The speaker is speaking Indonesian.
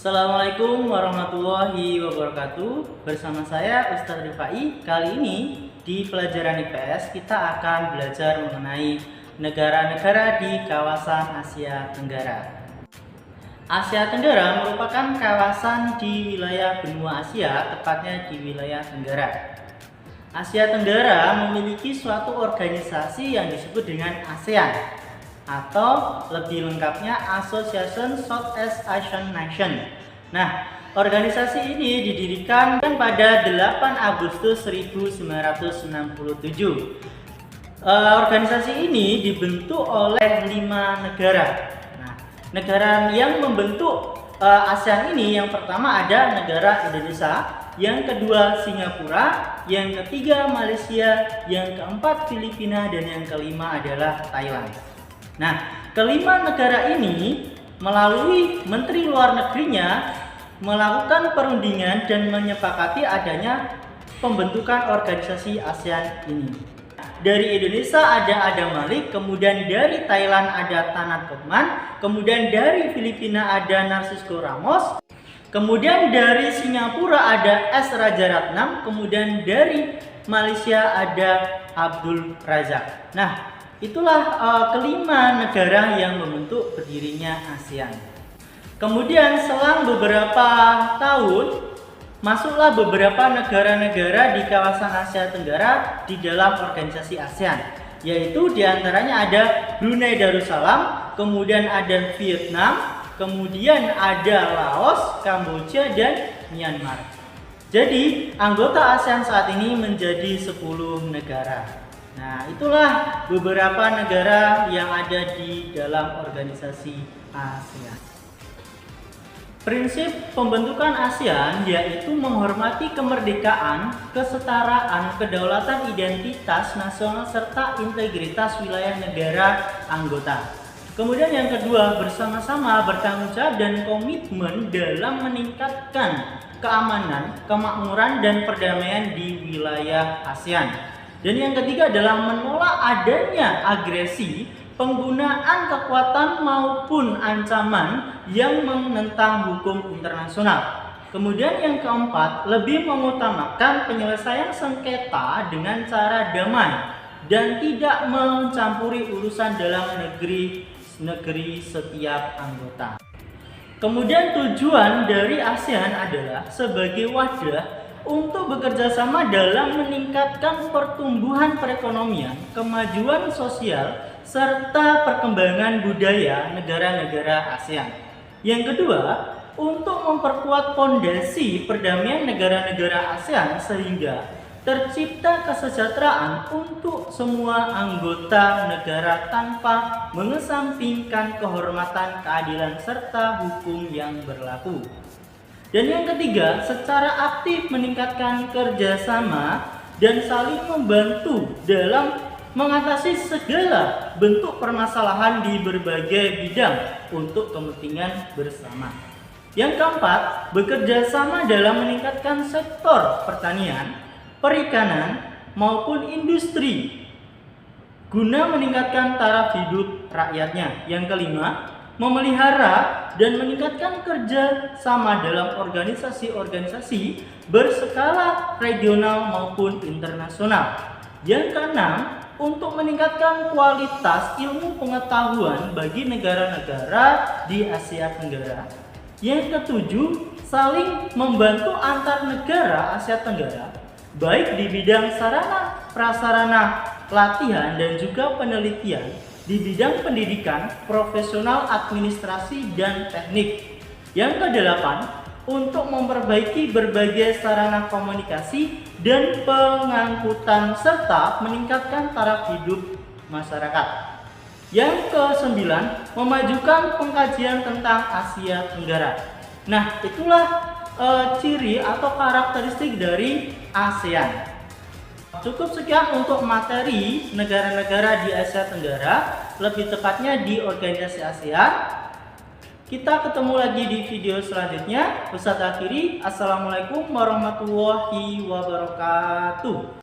Assalamualaikum warahmatullahi wabarakatuh. Bersama saya Ustadz Rifai. Kali ini di pelajaran IPS kita akan belajar mengenai negara-negara di kawasan Asia Tenggara. Asia Tenggara merupakan kawasan di wilayah benua Asia, tepatnya di wilayah Tenggara. Asia Tenggara memiliki suatu organisasi yang disebut dengan ASEAN, atau lebih lengkapnya Association Southeast Asian Nation. Nah, organisasi ini didirikan pada 8 Agustus 1967. Organisasi ini dibentuk oleh 5 negara. Nah, negara yang membentuk ASEAN ini, yang pertama ada negara Indonesia, yang kedua Singapura, yang ketiga Malaysia, yang keempat Filipina, dan yang kelima adalah Thailand. Nah, kelima negara ini melalui Menteri Luar Negerinya melakukan perundingan dan menyepakati adanya pembentukan organisasi ASEAN ini. Dari Indonesia ada Adam Malik, kemudian dari Thailand ada Tanat Kotman, kemudian dari Filipina ada Narcisco Ramos, kemudian dari Singapura ada S. Rajaratnam, kemudian dari Malaysia ada Abdul Razak. Nah, itulah kelima negara yang membentuk berdirinya ASEAN. Kemudian selang beberapa tahun, masuklah beberapa negara-negara di kawasan Asia Tenggara di dalam organisasi ASEAN, yaitu diantaranya ada Brunei Darussalam, kemudian ada Vietnam, kemudian ada Laos, Kamboja, dan Myanmar. Jadi anggota ASEAN saat ini menjadi 10 negara. Nah, itulah beberapa negara yang ada di dalam organisasi ASEAN. Prinsip pembentukan ASEAN yaitu menghormati kemerdekaan, kesetaraan, kedaulatan identitas nasional, serta integritas wilayah negara anggota. Kemudian yang kedua, bersama-sama bertanggung jawab dan komitmen dalam meningkatkan keamanan, kemakmuran, dan perdamaian di wilayah ASEAN. Dan yang ketiga adalah menolak adanya agresi, penggunaan kekuatan maupun ancaman yang menentang hukum internasional. Kemudian yang keempat, lebih mengutamakan penyelesaian sengketa dengan cara damai dan tidak mencampuri urusan dalam negeri setiap anggota. Kemudian tujuan dari ASEAN adalah sebagai wadah untuk bekerja sama dalam meningkatkan pertumbuhan perekonomian, kemajuan sosial, serta perkembangan budaya negara-negara ASEAN. Yang kedua, untuk memperkuat fondasi perdamaian negara-negara ASEAN sehingga tercipta kesejahteraan untuk semua anggota negara tanpa mengesampingkan kehormatan, keadilan, serta hukum yang berlaku. Dan yang ketiga, secara aktif meningkatkan kerjasama dan saling membantu dalam mengatasi segala bentuk permasalahan di berbagai bidang untuk kepentingan bersama. Yang keempat, bekerja sama dalam meningkatkan sektor pertanian, perikanan, maupun industri guna meningkatkan taraf hidup rakyatnya. Yang kelima, memelihara dan meningkatkan kerja sama dalam organisasi-organisasi berskala regional maupun internasional. Yang keenam, untuk meningkatkan kualitas ilmu pengetahuan bagi negara-negara di Asia Tenggara. Yang ketujuh, saling membantu antar negara Asia Tenggara, baik di bidang sarana, prasarana, latihan, dan juga penelitian, di bidang pendidikan, profesional, administrasi, dan teknik. Yang kedelapan, untuk memperbaiki berbagai sarana komunikasi dan pengangkutan serta meningkatkan taraf hidup masyarakat. Yang kesembilan, memajukan pengkajian tentang Asia Tenggara. Nah, itulah ciri atau karakteristik dari ASEAN. Cukup sekian untuk materi negara-negara di Asia Tenggara, lebih tepatnya di organisasi ASEAN. Kita ketemu lagi di video selanjutnya. Ustadz akhiri, assalamualaikum warahmatullahi wabarakatuh.